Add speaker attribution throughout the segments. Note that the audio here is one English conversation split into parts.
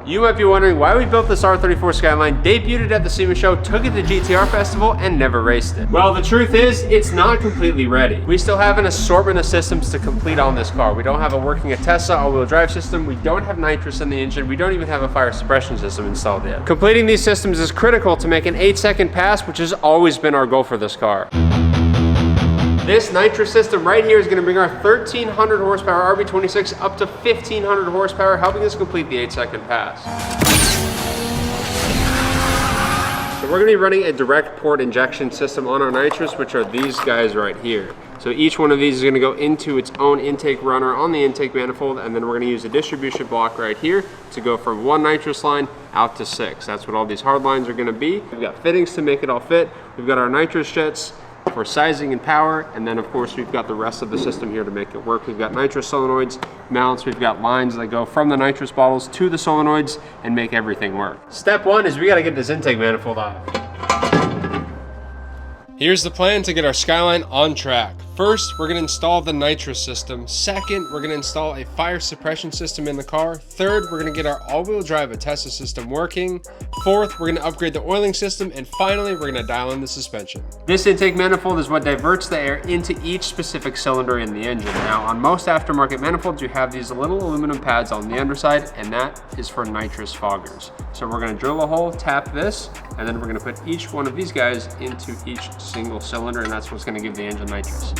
Speaker 1: You might be wondering why we built this R34 Skyline, debuted it at the SEMA show, took it to GTR Festival, and never raced it. Well, the truth is, it's not completely ready. We still have an assortment of systems to complete on this car. We don't have a working AESA all-wheel drive system, we don't have nitrous in the engine, we don't even have a fire suppression system installed yet. Completing these systems is critical to make an 8-second pass, which has always been our goal for this car. This nitrous system right here is going to bring our 1300 horsepower RB26 up to 1500 horsepower, helping us complete the 8-second pass. So we're going to be running a direct port injection system on our nitrous, which are these guys right here. So each one of these is going to go into its own intake runner on the intake manifold, and then we're going to use a distribution block right here to go from 1 nitrous line out to 6. That's what all these hard lines are going to be. We've got fittings to make it all fit. We've got our nitrous jets for sizing and power, and then of course we've got the rest of the system here to make it work. We've got nitrous solenoids, mounts, we've got lines that go from the nitrous bottles to the solenoids and make everything work. Step 1 is we got to get this intake manifold off. Here's the plan to get our Skyline on track. First, we're going to install the nitrous system. Second, we're going to install a fire suppression system in the car. Third, we're going to get our all-wheel drive AESA system working. Fourth, we're going to upgrade the oiling system. And finally, we're going to dial in the suspension. This intake manifold is what diverts the air into each specific cylinder in the engine. Now, on most aftermarket manifolds, you have these little aluminum pads on the underside, and that is for nitrous foggers. So we're going to drill a hole, tap this, and then we're going to put each one of these guys into each single cylinder, and that's what's going to give the engine nitrous.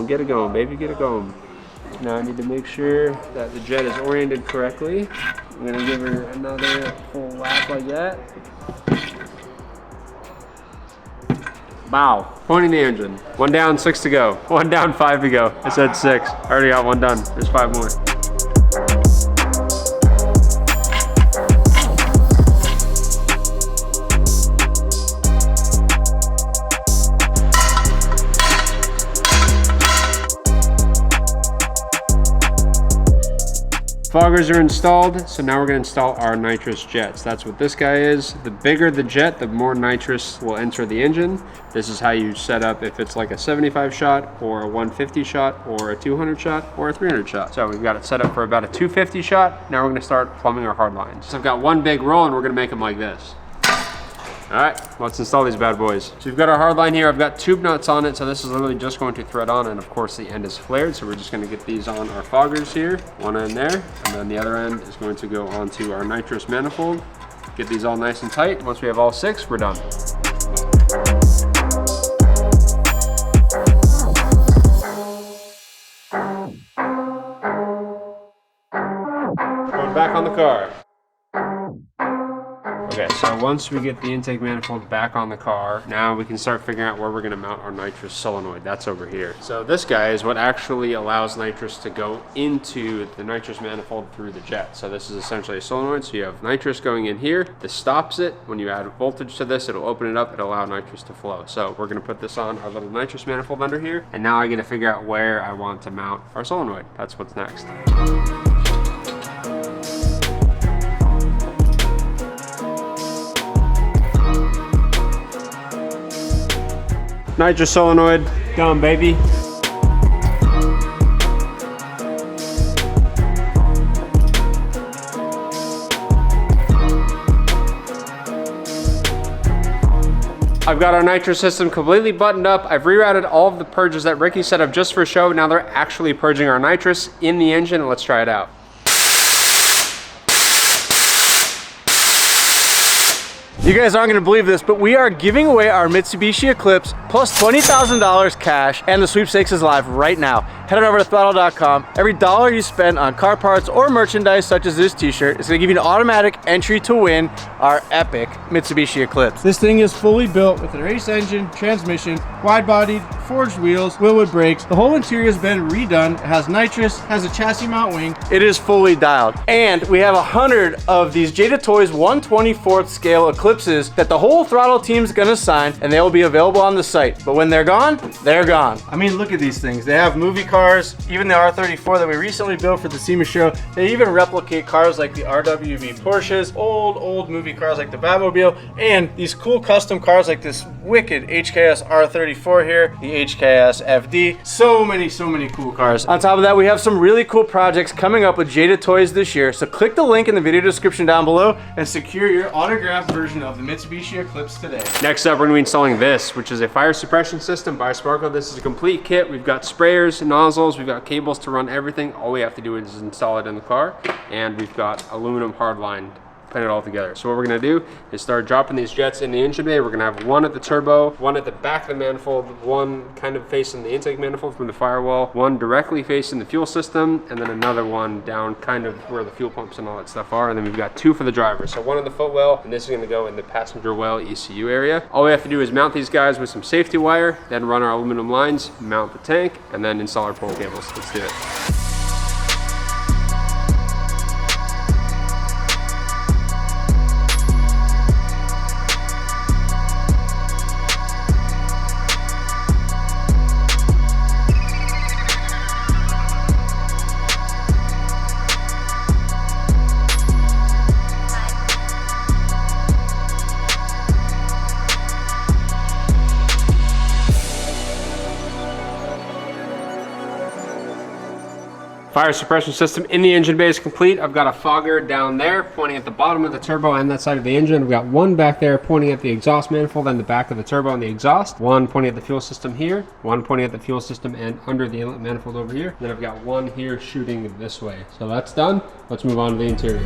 Speaker 1: Get it going, baby, get it going. Now I need to make sure that the jet is oriented correctly. I'm gonna give her another full lap like that. Bow. Pointing the engine. 1 down, 6 to go. 1 down, 5 to go. I said 6. I already got 1 done. There's 5 more. Foggers are installed, so now we're going to install our nitrous jets. That's what this guy is. The bigger the jet, the more nitrous will enter the engine. This is how you set up if it's like a 75 shot or a 150 shot or a 200 shot or a 300 shot. So we've got it set up for about a 250 shot. Now we're going to start plumbing our hard lines. So I've got one big roll and we're going to make them like this. All right, let's install these bad boys. So we've got our hard line here. I've got tube nuts on it, so this is literally just going to thread on, and of course the end is flared, so we're just going to get these on our foggers here. One end there, and then the other end is going to go onto our nitrous manifold. Get these all nice and tight. Once we have all 6, we're done. Going back on the car. Okay, so once we get the intake manifold back on the car, now we can start figuring out where we're going to mount our nitrous solenoid. That's over here. So this guy is what actually allows nitrous to go into the nitrous manifold through the jet. So this is essentially a solenoid. So you have nitrous going in here. This stops it. When you add voltage to this, it'll open it up. It'll allow nitrous to flow. So we're going to put this on our little nitrous manifold under here. And now I get to figure out where I want to mount our solenoid. That's what's next. Nitrous solenoid, done, baby. I've got our nitrous system completely buttoned up. I've rerouted all of the purges that Ricky set up just for show. Now they're actually purging our nitrous in the engine. Let's try it out.
Speaker 2: You guys aren't gonna believe this, but we are giving away our Mitsubishi Eclipse plus $20,000 cash, and the sweepstakes is live right now. Head on over to throtl.com. Every dollar you spend on car parts or merchandise such as this t-shirt is gonna give you an automatic entry to win our epic Mitsubishi Eclipse.
Speaker 3: This thing is fully built with a race engine, transmission, wide-bodied,
Speaker 2: forged wheels, Willwood brakes. The whole interior has been redone. It has nitrous, has a chassis mount wing. It is fully dialed. And we have 100 of these Jada Toys 1/24th scale Eclipses that the whole throtl team's gonna sign, and they will be available on the site. But when they're gone, they're gone. I mean, look at these things. They have movie cars, even the R34 that we recently built for the SEMA show. They even replicate cars like the RWB Porsches, old movie cars like the Batmobile, and these cool custom cars like this wicked HKS R34 here, the HKS FD. So many cool cars. On top of that, we have some really cool projects coming up with Jada Toys this year. So click the link in the video description down below and secure your autographed version of the Mitsubishi Eclipse today.
Speaker 1: Next up, we're gonna be installing this, which is a fire suppression system by Sparco. This is a complete kit. We've got sprayers, nozzles, we've got cables to run everything. All we have to do is install it in the car, and we've got aluminum hardline, put it all together. So what we're gonna do is start dropping these jets in the engine bay. We're gonna have one at the turbo, one at the back of the manifold, one kind of facing the intake manifold from the firewall, one directly facing the fuel system, and then another one down kind of where the fuel pumps and all that stuff are. And then we've got two for the driver. So one in the footwell, and this is gonna go in the passenger well ECU area. All we have to do is mount these guys with some safety wire, then run our aluminum lines, mount the tank, and then install our pole cables. Let's do it. Fire suppression system in the engine bay is complete. I've got a fogger down there pointing at the bottom of the turbo and that side of the engine. We've got one back there pointing at the exhaust manifold and the back of the turbo and the exhaust. One pointing at the fuel system here. One pointing at the fuel system and under the inlet manifold over here. Then I've got one here shooting this way. So that's done. Let's move on to the interior.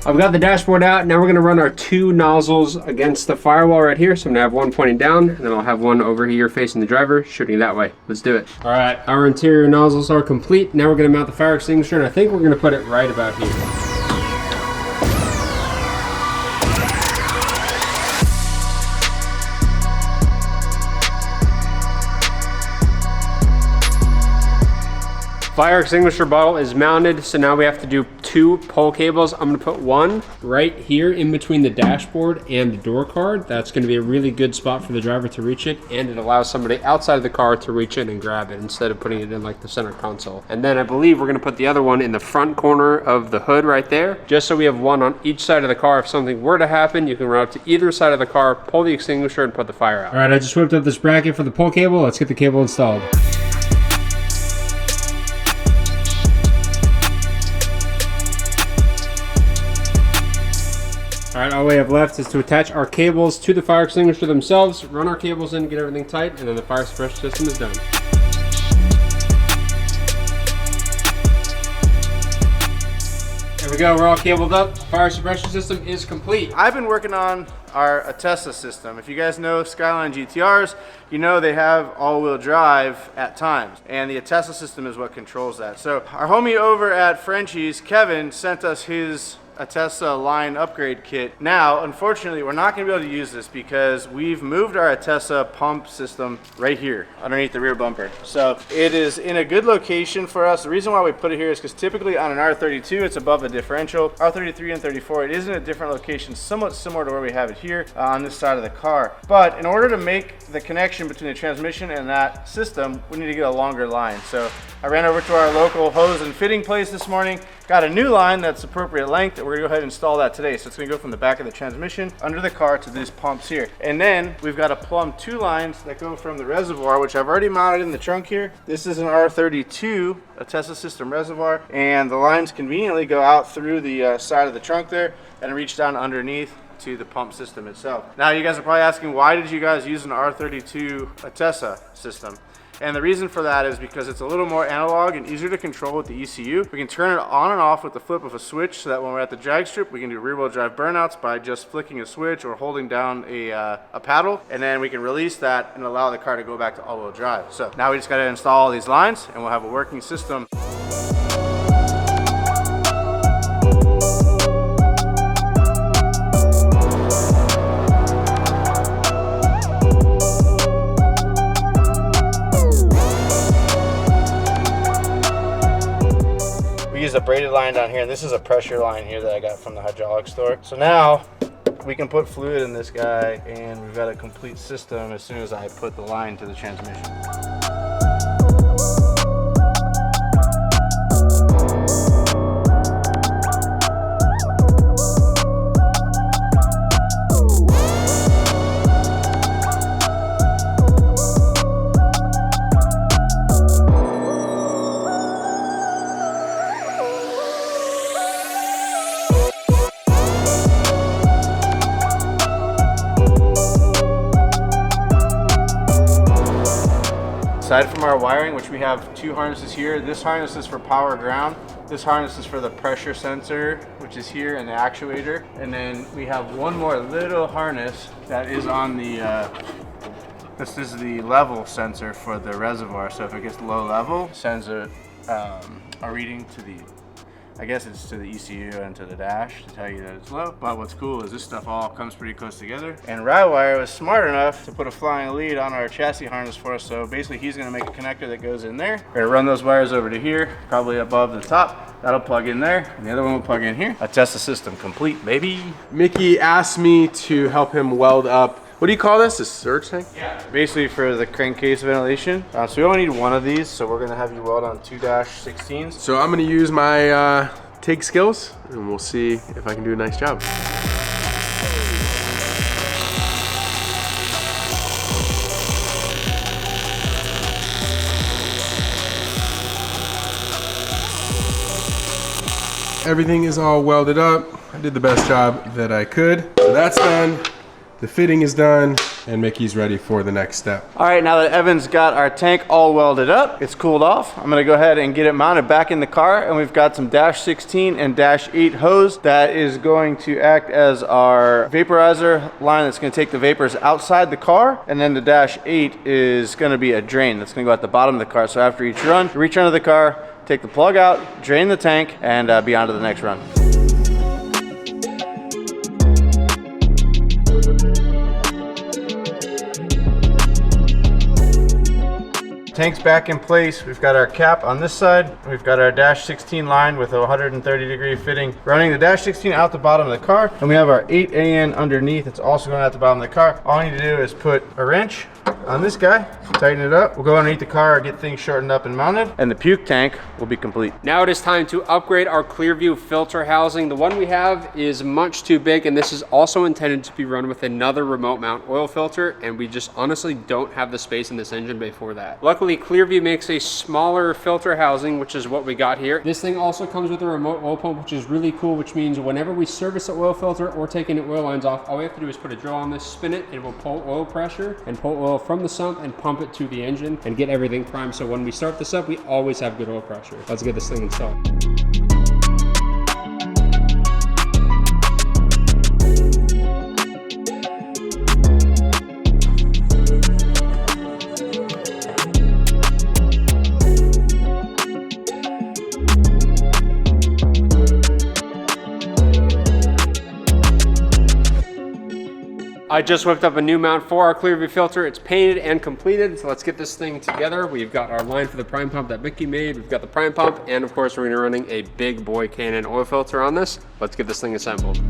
Speaker 1: I've got the dashboard out. Now we're gonna run our two nozzles against the firewall right here. So I'm gonna have one pointing down, and then I'll have one over here facing the driver, shooting that way. Let's do it. All right, our interior nozzles are complete. Now we're gonna mount the fire extinguisher, and I think we're gonna put it right about here. Fire extinguisher bottle is mounted, so now we have to do two pole cables. I'm gonna put one right here in between the dashboard and the door card. That's gonna be a really good spot for the driver to reach it, and it allows somebody outside of the car to reach it and grab it instead of putting it in like the center console. And then I believe we're gonna put the other one in the front corner of the hood right there, just so we have one on each side of the car. If something were to happen, you can run up to either side of the car, pull the extinguisher, and put the fire out. All right, I just whipped up this bracket for the pole cable. Let's get the cable installed. All right, all we have left is to attach our cables to the fire extinguisher themselves, run our cables in, get everything tight, and then the fire suppression system is done. There we go, we're all cabled up. Fire suppression system is complete.
Speaker 2: I've been working on our AESA system. If you guys know Skyline GTRs, you know they have all-wheel drive at times, and the AESA system is what controls that. So our homie over at Frenchie's, Kevin, sent us his AESA line upgrade kit. Now, unfortunately, we're not going to be able to use this because we've moved our AESA pump system right here underneath the rear bumper. So it is in a good location for us. The reason why we put it here is because typically on an R32, it's above the differential. R33 and 34, it is in a different location, somewhat similar to where we have it here on this side of the car. But in order to make the connection between the transmission and that system, we need to get a longer line. So I ran over to our local hose and fitting place this morning, got a new line that's appropriate length, and we're gonna go ahead and install that today. So it's gonna go from the back of the transmission under the car to these pumps here. And then we've got to plumb two lines that go from the reservoir, which I've already mounted in the trunk here. This is an R32 AESA System reservoir, and the lines conveniently go out through the side of the trunk there and reach down underneath to the pump system itself. Now you guys are probably asking, why did you guys use an R32 AESA system? And the reason for that is because it's a little more analog and easier to control with the ECU. We can turn it on and off with the flip of a switch, so that when we're at the drag strip, we can do rear wheel drive burnouts by just flicking a switch or holding down a paddle, and then we can release that and allow the car to go back to all-wheel drive. So now we just got to install all these lines and we'll have a working system. used a braided line down here, and this is a pressure line here that I got from the hydraulic store. So now we can put fluid in this guy, and we've got a complete system as soon as I put the line to the transmission. Aside from our wiring, which we have 2 harnesses here, this harness is for power ground. This harness is for the pressure sensor, which is here, and the actuator. And then we have one more little harness that is on the, this is the level sensor for the reservoir. So if it gets low level, it sends a reading to the, I guess it's to the ECU and to the dash to tell you that it's low. But what's cool is this stuff all comes pretty close together. And Rywire was smart enough to put a flying lead on our chassis harness for us. So basically he's gonna make a connector that goes in there. We're gonna run those wires over to here, probably above the top. That'll plug in there, and the other one will plug in here. AESA System complete, baby.
Speaker 1: Mickey asked me to help him weld up, what do you call this? A surge tank?
Speaker 2: Yeah. Basically for the crankcase ventilation. So we only need one of these, so we're gonna have you weld on 2-16s.
Speaker 1: So I'm gonna use my TIG skills, and we'll see if I can do a nice job. Everything is all welded up. I did the best job that I could. So that's done. The fitting is done, and Mickey's ready for the next step.
Speaker 2: All right, now that Evan's got our tank all welded up, it's cooled off, I'm gonna go ahead and get it mounted back in the car, and we've got some -16 and -8 hose that is going to act as our vaporizer line that's gonna take the vapors outside the car, and then the -8 is gonna be a drain that's gonna go at the bottom of the car. So after each run, you reach under the car, take the plug out, drain the tank, and be on to the next run. Tank's back in place. We've got our cap on this side. We've got our -16 line with a 130-degree fitting running the -16 out the bottom of the car. And we have our 8 AN underneath. It's also going out the bottom of the car. All I need to do is put a wrench on this guy, tighten it up. We'll go underneath the car, get things shortened up and mounted, and the puke tank will be complete.
Speaker 1: Now it is time to upgrade our Clearview filter housing. The one we have is much too big, and this is also intended to be run with another remote mount oil filter, and we just honestly don't have the space in this engine bay for that. Luckily, Clearview makes a smaller filter housing, which is what we got here. This thing also comes with a remote oil pump, which is really cool, which means whenever we service the oil filter or take any oil lines off, all we have to do is put a drill on this, spin it, it will pull oil pressure and pull oil from the sump and pump it to the engine and get everything primed. So when we start this up, we always have good oil pressure. Let's get this thing installed. I just whipped up a new mount for our Clearview filter. It's painted and completed, so let's get this thing together. We've got our line for the prime pump that Mickey made. We've got the prime pump, and of course, we're gonna be running a big boy Canon oil filter on this. Let's get this thing assembled.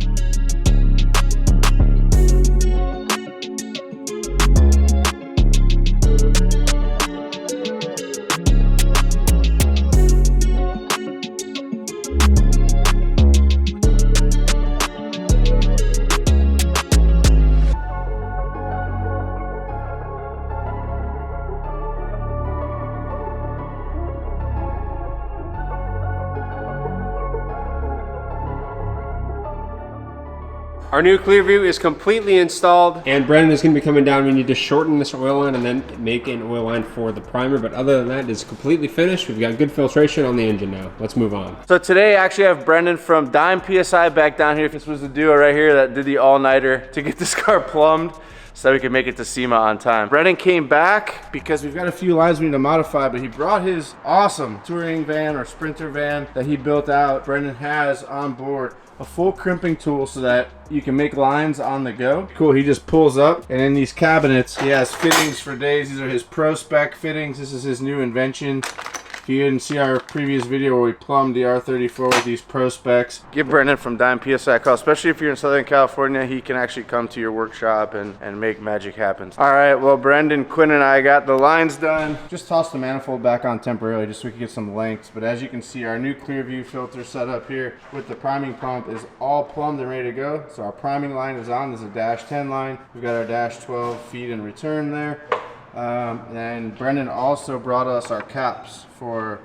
Speaker 1: Our new Clearview is completely installed, and Brendan is going to be coming down. We need to shorten this oil line and then make an oil line for the primer, but other than that, it's completely finished. We've got good filtration on the engine now. Let's move on.
Speaker 2: So today I actually have Brendan from Dime PSI back down here. This was the duo right here that did the all-nighter to get this car plumbed so that we could make it to SEMA on time. Brendan came back because we've got a few lines we need to modify, but he brought his awesome touring van or sprinter van that he built out. Brendan has on board a full crimping tool so that you can make lines on the go. Cool, he just pulls up, and in these cabinets, he has fittings for days. These are his pro spec fittings. This is his new invention. If you didn't see our previous video where we plumbed the R34 with these pro specs, give Brendan from Dime PSI a call, especially if you're in Southern California. He can actually come to your workshop and make magic happen. All right, well, Brendan, Quinn, and I got the lines done. Just tossed the manifold back on temporarily just so we could get some lengths. But as you can see, our new Clearview filter set up here with the priming pump is all plumbed and ready to go. So our priming line is on. This is a dash 10 line. We've got our dash 12 feed and return there. And Brendan also brought us our caps for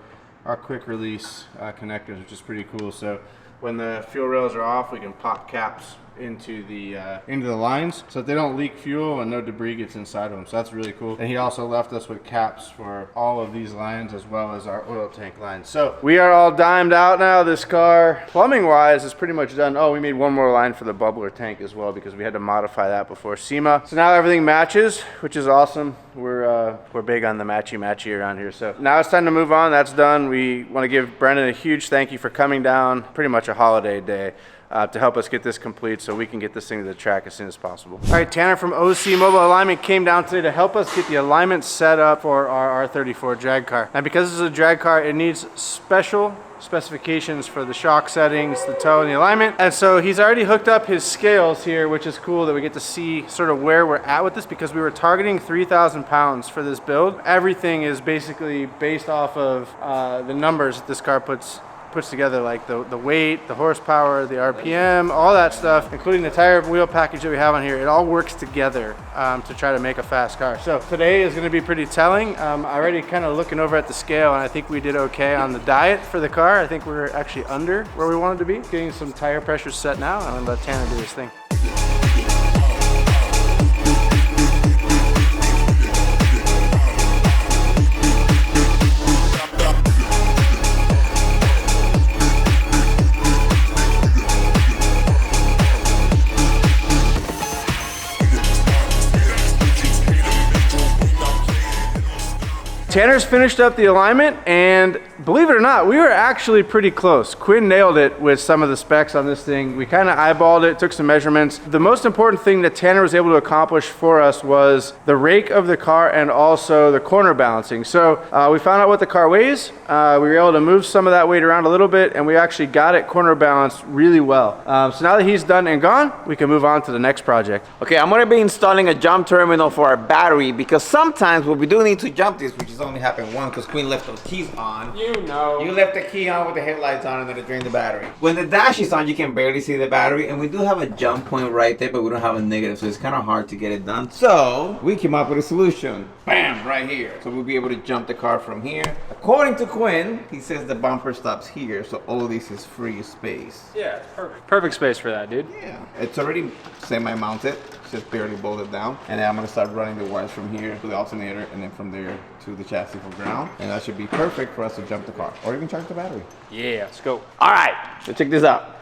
Speaker 2: our quick release connectors, which is pretty cool. So when the fuel rails are off, we can pop caps into the lines so that they don't leak fuel and no debris gets inside of them. So that's really cool. And he also left us with caps for all of these lines as well as our oil tank lines. So we are all dimed out now. This car, plumbing wise, is pretty much done. Oh, we made one more line for the bubbler tank as well because we had to modify that before SEMA. So now everything matches, which is awesome. We're big on the matchy around here. So now it's time to move on. That's done. We want to give Brendan a huge thank you for coming down pretty much a holiday day to help us get this complete so we can get this thing to the track as soon as possible. All right, Tanner from OC Mobile Alignment came down today to help us get the alignment set up for our R34 drag car. And because this is a drag car, it needs special specifications for the shock settings, the toe, and the alignment. And so he's already hooked up his scales here, which is cool that we get to see sort of where we're at with this because we were targeting 3,000 pounds for this build. Everything is basically based off of the numbers that this car puts together, like the weight, the horsepower, the RPM, all that stuff, including the tire wheel package that we have on here. It all works together to try to make a fast car. So today is going to be pretty telling. Already kind of looking over at the scale, and I think we did okay on the diet for the car. I think we're actually under where we wanted to be. Getting some tire pressure set now. I'm going to let Tanner do his thing. Tanner's finished up the alignment, and believe it or not, we were actually pretty close. Quinn nailed it with some of the specs on this thing. We kind of eyeballed it, took some measurements. The most important thing that Tanner was able to accomplish for us was the rake of the car and also the corner balancing. So we found out what the car weighs. We were able to move some of that weight around a little bit, and we actually got it corner balanced really well. So now that he's done and gone, we can move on to the next project.
Speaker 3: Okay, I'm gonna be installing a jump terminal for our battery because sometimes when we do need to jump this, which is only happened once because Queen left the keys on.
Speaker 1: You know.
Speaker 3: You left the key on with the headlights on and then it drained the battery. When the dash is on, you can barely see the battery, and we do have a jump point right there, but we don't have a negative, so it's kind of hard to get it done. So we came up with a solution. Bam, right here. So we'll be able to jump the car from here. According to Quinn, he says the bumper stops here, so all of this is free space.
Speaker 1: Yeah, perfect. Perfect space for that, dude.
Speaker 3: Yeah, it's already semi-mounted. It's just barely bolted down. And then I'm gonna start running the wires from here to the alternator and then from there to the chassis for ground. And that should be perfect for us to jump the car or even charge the battery.
Speaker 1: Yeah, let's go.
Speaker 3: All right, so check this out.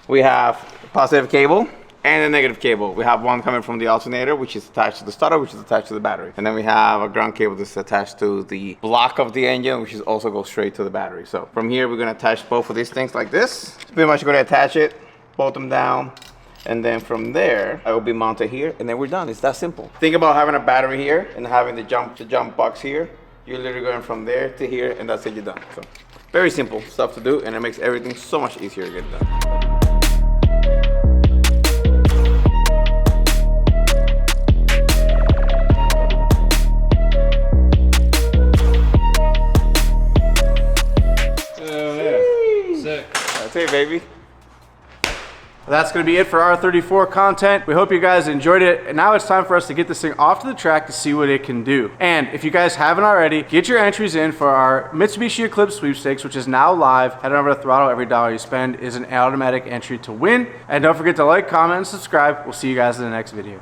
Speaker 3: We have a positive cable and a negative cable. We have one coming from the alternator, which is attached to the starter, which is attached to the battery. And then we have a ground cable that's attached to the block of the engine, which is also goes straight to the battery. So from here, we're gonna attach both of these things like this. So pretty much gonna attach it, bolt them down, and then from there, I will be mounted here, and then we're done. It's that simple. Think about having a battery here and having the jump box here. You're literally going from there to here, and that's it, you're done. So very simple stuff to do, and it makes everything so much easier to get done.
Speaker 1: Sick.
Speaker 3: That's it, baby.
Speaker 2: That's going to be it for R34 content. We hope you guys enjoyed it. And now it's time for us to get this thing off to the track to see what it can do. And if you guys haven't already, get your entries in for our Mitsubishi Eclipse sweepstakes, which is now live. Head over to Throtl. Every dollar you spend is an automatic entry to win. And don't forget to like, comment, and subscribe. We'll see you guys in the next video.